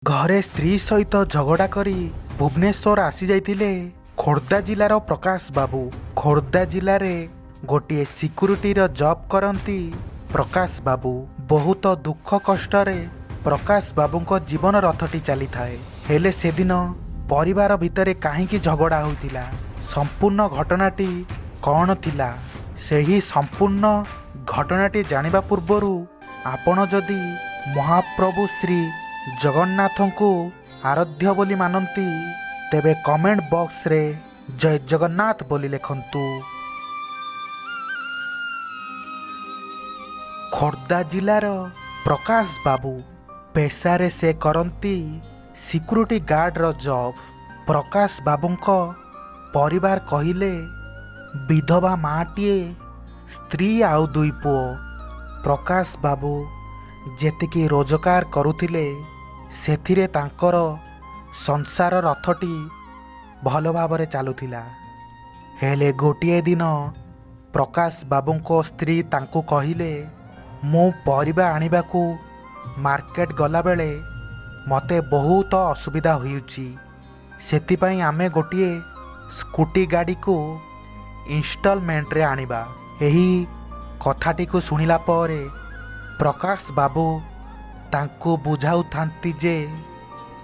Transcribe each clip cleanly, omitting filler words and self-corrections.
ଘରେ ସ୍ତ୍ରୀ ସହିତ ଝଗଡ଼ା କରି ଭୁବନେଶ୍ୱର ଆସିଯାଇଥିଲେ ଖୋର୍ଦ୍ଧା ଜିଲ୍ଲାର ପ୍ରକାଶ ବାବୁ। ଖୋର୍ଦ୍ଧା ଜିଲ୍ଲାରେ ଗୋଟିଏ ସିକ୍ୟୁରିଟିର ଜବ୍ କରନ୍ତି ପ୍ରକାଶ ବାବୁ। ବହୁତ ଦୁଃଖ କଷ୍ଟରେ ପ୍ରକାଶ ବାବୁଙ୍କ ଜୀବନ ରଥଟି ଚାଲିଥାଏ। ହେଲେ ସେଦିନ ପରିବାର ଭିତରେ କାହିଁକି ଝଗଡ଼ା ହୋଇଥିଲା, ସମ୍ପୂର୍ଣ୍ଣ ଘଟଣାଟି କ'ଣ ଥିଲା, ସେହି ସମ୍ପୂର୍ଣ୍ଣ ଘଟଣାଟି ଜାଣିବା ପୂର୍ବରୁ ଆପଣ ଯଦି ମହାପ୍ରଭୁ ଶ୍ରୀ ଜଗନ୍ନାଥଙ୍କୁ ଆରାଧ୍ୟ ବୋଲି ମାନନ୍ତି ତେବେ କମେଣ୍ଟ ବକ୍ସରେ ଜୟ ଜଗନ୍ନାଥ ବୋଲି ଲେଖନ୍ତୁ। ଖୋର୍ଦ୍ଧା ଜିଲ୍ଲାର ପ୍ରକାଶ ବାବୁ ପେଶାରେ ସେ କରନ୍ତି ସିକ୍ୟୁରିଟି ଗାର୍ଡର ଜବ୍। ପ୍ରକାଶ ବାବୁଙ୍କ ପରିବାର କହିଲେ ବିଧବା ମାଆଟିଏ, ସ୍ତ୍ରୀ ଆଉ 2 ପୁଅ। ପ୍ରକାଶ ବାବୁ ଯେତିକି ରୋଜଗାର କରୁଥିଲେ ସେଥିରେ ତାଙ୍କର ସଂସାର ରଥଟି ଭଲ ଭାବରେ ଚାଲୁଥିଲା। ହେଲେ ଗୋଟିଏ ଦିନ ପ୍ରକାଶ ବାବୁଙ୍କ ସ୍ତ୍ରୀ ତାଙ୍କୁ କହିଲେ, ମୁଁ ପରିବା ଆଣିବାକୁ ମାର୍କେଟ ଗଲାବେଳେ ମୋତେ ବହୁତ ଅସୁବିଧା ହେଉଛି, ସେଥିପାଇଁ ଆମେ ଗୋଟିଏ ସ୍କୁଟି ଗାଡ଼ିକୁ ଇନଷ୍ଟଲମେଣ୍ଟରେ ଆଣିବା। ଏହି କଥାଟିକୁ ଶୁଣିଲା ପରେ ପ୍ରକାଶ ବାବୁ ତାଙ୍କୁ ବୁଝାଉଥାନ୍ତି ଯେ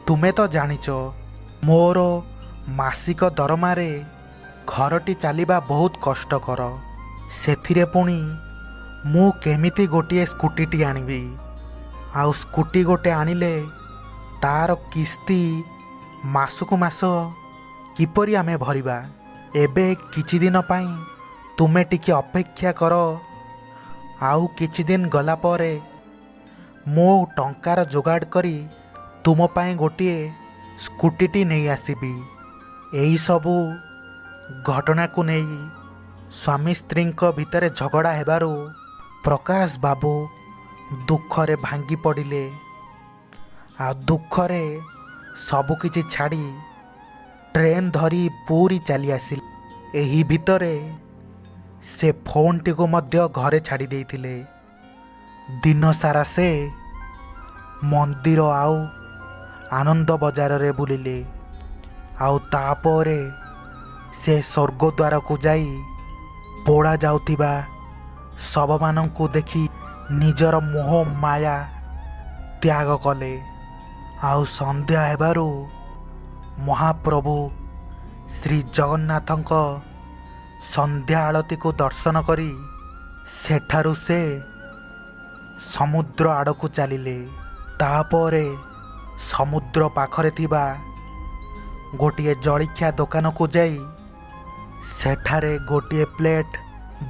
ତୁମେ ତ ଜାଣିଛ ମୋର ମାସିକ ଦରମାରେ ଘରଟି ଚାଲିବା ବହୁତ କଷ୍ଟକର, ସେଥିରେ ପୁଣି ମୁଁ କେମିତି ଗୋଟିଏ ସ୍କୁଟିଟି ଆଣିବି, ଆଉ ସ୍କୁଟି ଗୋଟେ ଆଣିଲେ ତାର କିସ୍ତି ମାସକୁ ମାସ କିପରି ଆମେ ଭରିବା। ଏବେ କିଛି ଦିନ ପାଇଁ ତୁମେ ଟିକେ ଅପେକ୍ଷା କର, ଆଉ କିଛି ଦିନ ଗଲା ପରେ ମୁଁ ଟଙ୍କାର ଯୋଗାଡ଼ କରି ତୁମ ପାଇଁ ଗୋଟିଏ ସ୍କୁଟିଟି ନେଇ ଆସିବି। ଏହିସବୁ ଘଟଣାକୁ ନେଇ ସ୍ୱାମୀ ସ୍ତ୍ରୀଙ୍କ ଭିତରେ ଝଗଡ଼ା ହେବାରୁ ପ୍ରକାଶ ବାବୁ ଦୁଃଖରେ ଭାଙ୍ଗି ପଡ଼ିଲେ, ଆଉ ଦୁଃଖରେ ସବୁକିଛି ଛାଡ଼ି ଟ୍ରେନ୍ ଧରି ପୁରୀ ଚାଲି ଆସିଲେ। ଏହି ଭିତରେ ସେ ଫୋନ୍ଟିକୁ ମଧ୍ୟ ଘରେ ଛାଡ଼ି ଦେଇଥିଲେ। ଦିନ ସାରା ସେ ମନ୍ଦିର ଆଉ ଆନନ୍ଦ ବଜାରରେ ବୁଲିଲେ, ଆଉ ତାପରେ ସେ ସ୍ୱର୍ଗଦ୍ୱାରକୁ ଯାଇ ପୋଡ଼ା ଯାଉଥିବା ଶବମାନଙ୍କୁ ଦେଖି ନିଜର ମୋହ ମାୟା ତ୍ୟାଗ କଲେ। ଆଉ ସନ୍ଧ୍ୟା ହେବାରୁ ମହାପ୍ରଭୁ ଶ୍ରୀ ଜଗନ୍ନାଥଙ୍କ ସନ୍ଧ୍ୟା ଆଳତୀକୁ ଦର୍ଶନ କରି ସେଠାରୁ ସେ ସମୁଦ୍ର ଆଡ଼କୁ ଚାଲିଲେ। ତାପରେ ସମୁଦ୍ର ପାଖରେ ଥିବା ଗୋଟିଏ ଜଳଖିଆ ଦୋକାନକୁ ଯାଇ ସେଠାରେ ଗୋଟିଏ ପ୍ଲେଟ୍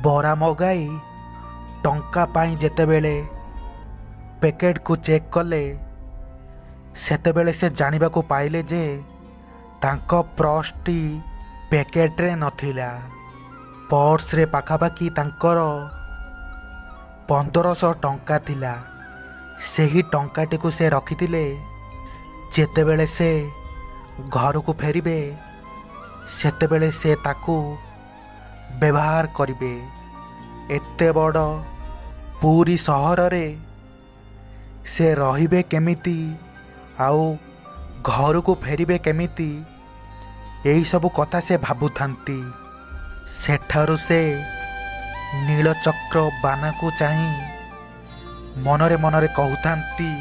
ବରା ମଗାଇ ଟଙ୍କା ପାଇଁ ଯେତେବେଳେ ପ୍ୟାକେଟକୁ ଚେକ୍ କଲେ ସେତେବେଳେ ସେ ଜାଣିବାକୁ ପାଇଲେ ଯେ ତାଙ୍କ ପର୍ସଟି ପ୍ୟାକେଟରେ ନଥିଲା। ପର୍ସରେ ପାଖାପାଖି ତାଙ୍କର 1500 ଟଙ୍କା ଥିଲା। ସେହି ଟଙ୍କାଟିକୁ ସେ ରଖିଥିଲେ ଯେତେବେଳେ ସେ ଘରକୁ ଫେରିବେ ସେତେବେଳେ ସେ ତାକୁ ବ୍ୟବହାର କରିବେ। ଏତେ ବଡ଼ ପୁରୀ ସହରରେ ସେ ରହିବେ କେମିତି ଆଉ ଘରକୁ ଫେରିବେ କେମିତି, ଏହିସବୁ କଥା ସେ ଭାବୁଥାନ୍ତି। ସେଠାରୁ ସେ ନୀଳଚକ୍ର ବାନାକୁ ଚାହିଁ ମନରେ ମନରେ କହୁଥାନ୍ତି,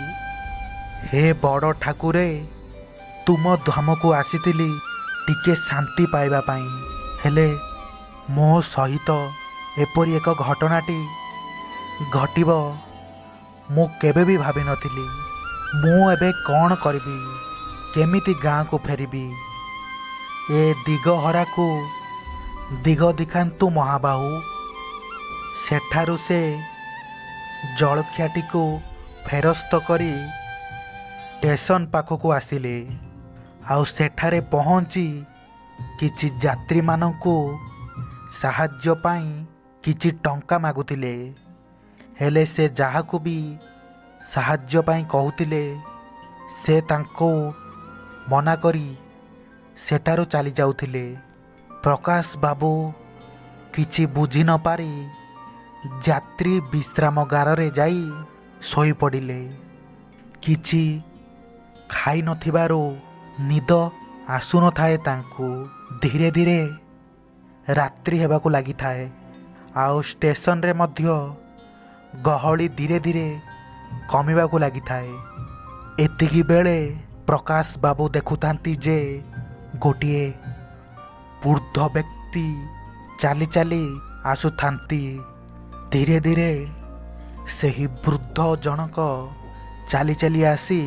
ହେ ବଡ଼ ଠାକୁରେ, ତୁମ ଧାମକୁ ଆସିଥିଲି ଟିକେ ଶାନ୍ତି ପାଇବା ପାଇଁ, ହେଲେ ମୋ ସହିତ ଏପରି ଏକ ଘଟଣାଟି ଘଟିବ ମୁଁ କେବେ ବି ଭାବିନଥିଲି। ମୁଁ ଏବେ କ'ଣ କରିବି, କେମିତି ଗାଁକୁ ଫେରିବି? ଏ ଦିଗହରାକୁ ଦିଗ ଦେଖାନ୍ତୁ ମହାବାହୁ। ସେଠାରୁ ସେ ଜଳଖିଆଟିକୁ ଫେରସ୍ତ କରି ଷ୍ଟେସନ ପାଖକୁ ଆସିଲେ, ଆଉ ସେଠାରେ ପହଞ୍ଚି କିଛି ଯାତ୍ରୀମାନଙ୍କୁ ସାହାଯ୍ୟ ପାଇଁ କିଛି ଟଙ୍କା ମାଗୁଥିଲେ। ହେଲେ ସେ ଯାହାକୁ ବି ସାହାଯ୍ୟ ପାଇଁ କହୁଥିଲେ ସେ ତାଙ୍କୁ ମନା କରି ସେଠାରୁ ଚାଲି ଯାଉଥିଲେ। ପ୍ରକାଶ ବାବୁ କିଛି ବୁଝି ନ ପାରି ଯାତ୍ରୀ ବିଶ୍ରାମଗାରରେ ଯାଇ ଶୋଇପଡ଼ିଲେ। କିଛି ଖାଇ ନଥିବାରୁ ନିଦ ଆସୁନଥାଏ ତାଙ୍କୁ। ଧୀରେ ଧୀରେ ରାତ୍ରି ହେବାକୁ ଲାଗିଥାଏ ଆଉ ଷ୍ଟେସନରେ ମଧ୍ୟ ଗହଳି ଧୀରେ ଧୀରେ କମିବାକୁ ଲାଗିଥାଏ। ଏତିକି ବେଳେ ପ୍ରକାଶ ବାବୁ ଦେଖୁଥାନ୍ତି ଯେ ଗୋଟିଏ ବୃଦ୍ଧ ବ୍ୟକ୍ତି ଚାଲି ଚାଲି ଆସୁଥାନ୍ତି। ଧୀରେ ଧୀରେ ସେହି ବୃଦ୍ଧ ଜଣକ ଚାଲି ଚାଲି ଆସି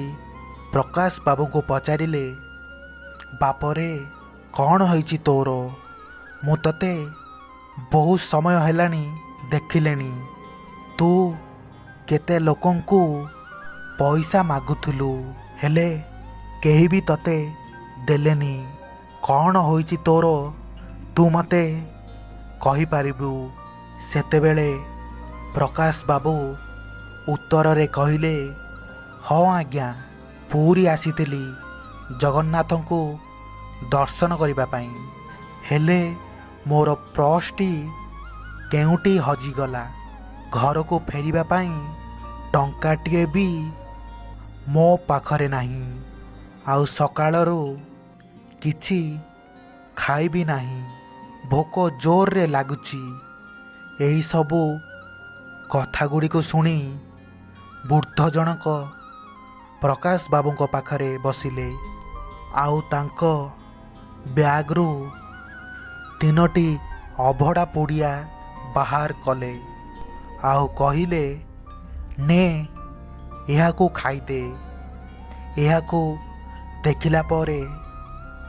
ପ୍ରକାଶ ବାବୁଙ୍କୁ ପଚାରିଲେ, ବାପରେ କ'ଣ ହେଇଛି ତୋର? ମୁଁ ତତେ ବହୁତ ସମୟ ହେଲାଣି ଦେଖିଲେଣି। ତୁ କେତେ ଲୋକଙ୍କୁ ପଇସା ମାଗୁଥିଲୁ, ହେଲେ କେହି ବି ତତେ ଦେଲେନି। କ'ଣ ହୋଇଛି ତୋର ତୁ ମୋତେ କହିପାରିବୁ? ସେତେବେଳେ ପ୍ରକାଶ ବାବୁ ଉତ୍ତରରେ କହିଲେ, ହଁ ଆଜ୍ଞା, ପୁରୀ ଆସିଥିଲି ଜଗନ୍ନାଥଙ୍କୁ ଦର୍ଶନ କରିବା ପାଇଁ, ହେଲେ ମୋର ପର୍ସଟି କେଉଁଠି ହଜିଗଲା। ଘରକୁ ଫେରିବା ପାଇଁ ଟଙ୍କାଟିଏ ବି ମୋ ପାଖରେ ନାହିଁ, ଆଉ ସକାଳରୁ କିଛି ଖାଇବି ନାହିଁ। ଭୋକ ଜୋରରେ ଲାଗୁଛି। ଏହିସବୁ କଥାଗୁଡ଼ିକୁ ଶୁଣି ବୃଦ୍ଧ ଜଣକ ପ୍ରକାଶ ବାବୁଙ୍କ ପାଖରେ ବସିଲେ ଆଉ ତାଙ୍କ ବ୍ୟାଗରୁ 3ଟି ଅଭଡ଼ା ପୁଡ଼ିଆ ବାହାର କଲେ ଆଉ କହିଲେ, ନେ ଏହାକୁ ଖାଇଦେ। ଏହାକୁ ଦେଖିଲା ପରେ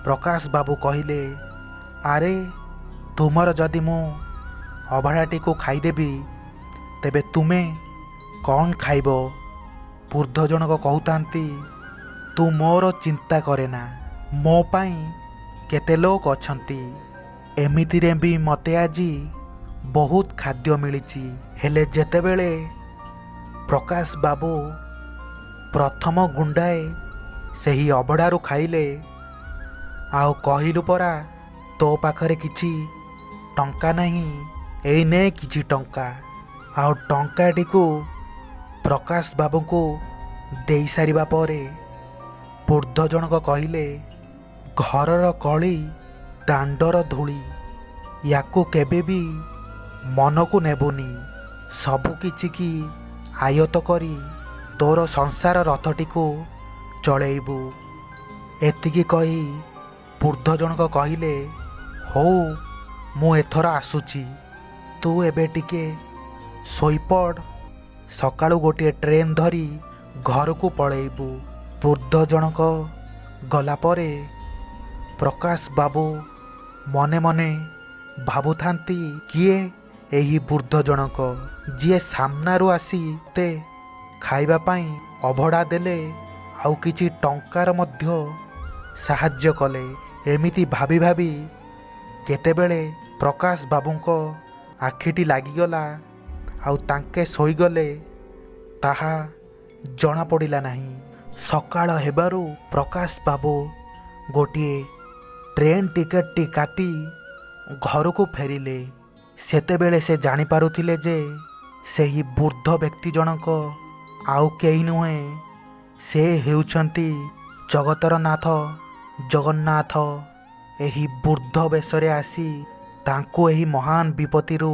ପ୍ରକାଶ ବାବୁ କହିଲେ, ଆରେ ତୁମର ଯଦି ମୁଁ ଅଭଡ଼ାଟିକୁ ଖାଇଦେବି ତେବେ ତୁମେ କ'ଣ ଖାଇବ? ବୃଦ୍ଧ ଜଣକ କହୁଥାନ୍ତି, ତୁ ମୋର ଚିନ୍ତା କରେନା, ମୋ ପାଇଁ କେତେ ଲୋକ ଅଛନ୍ତି। ଏମିତିରେ ବି ମୋତେ ଆଜି ବହୁତ ଖାଦ୍ୟ ମିଳିଛି। ହେଲେ ଯେତେବେଳେ ପ୍ରକାଶ ବାବୁ ପ୍ରଥମ ଗୁଣ୍ଡାଏ ସେହି ଅଭଡ଼ାରୁ ଖାଇଲେ ଆଉ କହିଲୁ ପରା ତୋ ପାଖରେ କିଛି ଟଙ୍କା ନାହିଁ, ଏଇ ନେ କିଛି ଟଙ୍କା। ଆଉ ଟଙ୍କାଟିକୁ ପ୍ରକାଶ ବାବୁଙ୍କୁ ଦେଇସାରିବା ପରେ ବୃଦ୍ଧ ଜଣକ କହିଲେ, ଘରର କଳି ଦାଣ୍ଡର ଧୂଳି, ୟାକୁ କେବେ ବି ମନକୁ ନେବୁନି। ସବୁ କିଛିକି ଆୟତ୍ତ କରି ତୋର ସଂସାର ରଥଟିକୁ ଚଳେଇବୁ। ଏତିକି କହି ବୃଦ୍ଧ ଜଣକ କହିଲେ, ହଉ ମୁଁ ଏଥର ଆସୁଛି, ତୁ ଏବେ ଟିକେ ଶୋଇପଡ଼, ସକାଳୁ ଗୋଟିଏ ଟ୍ରେନ୍ ଧରି ଘରକୁ ପଳେଇବୁ। ବୃଦ୍ଧ ଜଣକ ଗଲା ପରେ ପ୍ରକାଶ ବାବୁ ମନେ ମନେ ଭାବୁଥାନ୍ତି, କିଏ ଏହି ବୃଦ୍ଧ ଜଣକ ଯିଏ ସାମ୍ନାରୁ ଆସି ମୋତେ ଖାଇବା ପାଇଁ ଅଭଡ଼ା ଦେଲେ ଆଉ କିଛି ଟଙ୍କାର ମଧ୍ୟ ସାହାଯ୍ୟ କଲେ। ଏମିତି ଭାବି ଭାବି କେତେବେଳେ ପ୍ରକାଶ ବାବୁଙ୍କ ଆଖିଟି ଲାଗିଗଲା ଆଉ ତାଙ୍କେ ଶୋଇଗଲେ ତାହା ଜଣାପଡ଼ିଲା ନାହିଁ। ସକାଳ ହେବାରୁ ପ୍ରକାଶ ବାବୁ ଗୋଟିଏ ଟ୍ରେନ୍ ଟିକେଟଟି କାଟି ଘରକୁ ଫେରିଲେ। ସେତେବେଳେ ସେ ଜାଣିପାରୁଥିଲେ ଯେ ସେହି ବୃଦ୍ଧ ବ୍ୟକ୍ତି ଜଣକ ଆଉ କେହି ନୁହେଁ, ସେ ହେଉଛନ୍ତି ଜଗତର ନାଥ ଜଗନ୍ନାଥ। ଏହି ବୃଦ୍ଧ ବେଶରେ ଆସି ତାଙ୍କୁ ଏହି ମହାନ ବିପତ୍ତିରୁ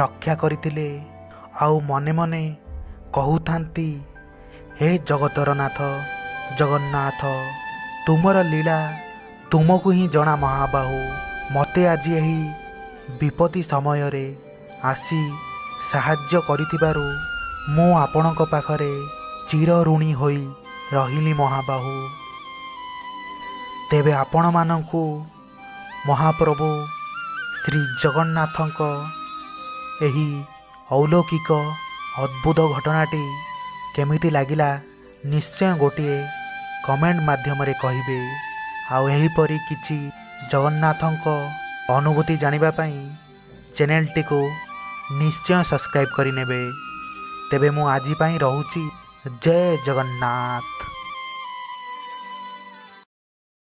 ରକ୍ଷା କରିଥିଲେ ଆଉ ମନେ ମନେ କହୁଥାନ୍ତି, ହେ ଜଗତର ନାଥ ଜଗନ୍ନାଥ, ତୁମର ଲୀଳା ତୁମକୁ ହିଁ ଜଣା ମହାବାହୁ। ମୋତେ ଆଜି ଏହି ବିପତ୍ତି ସମୟରେ ଆସି ସାହାଯ୍ୟ କରିଥିବାରୁ ମୁଁ ଆପଣଙ୍କ ପାଖରେ ଚିରଋଣୀ ହୋଇ ରହିଲି ମହାବାହୁ। ତେବେ ଆପଣମାନଙ୍କୁ ମହାପ୍ରଭୁ ଶ୍ରୀ ଜଗନ୍ନାଥଙ୍କ ଏହି ଅଲୌକିକ ଅଦ୍ଭୁତ ଘଟଣାଟି କେମିତି ଲାଗିଲା ନିଶ୍ଚୟ ଗୋଟିଏ କମେଣ୍ଟ ମାଧ୍ୟମରେ କହିବେ। ଆଉ ଏହିପରି କିଛି ଜଗନ୍ନାଥଙ୍କ ଅନୁଭୂତି ଜାଣିବା ପାଇଁ ଚ୍ୟାନେଲଟିକୁ ନିଶ୍ଚୟ ସବସ୍କ୍ରାଇବ୍ କରିନେବେ। ତେବେ ମୁଁ ଆଜି ପାଇଁ ରହୁଛି। ଜୟ ଜଗନ୍ନାଥ।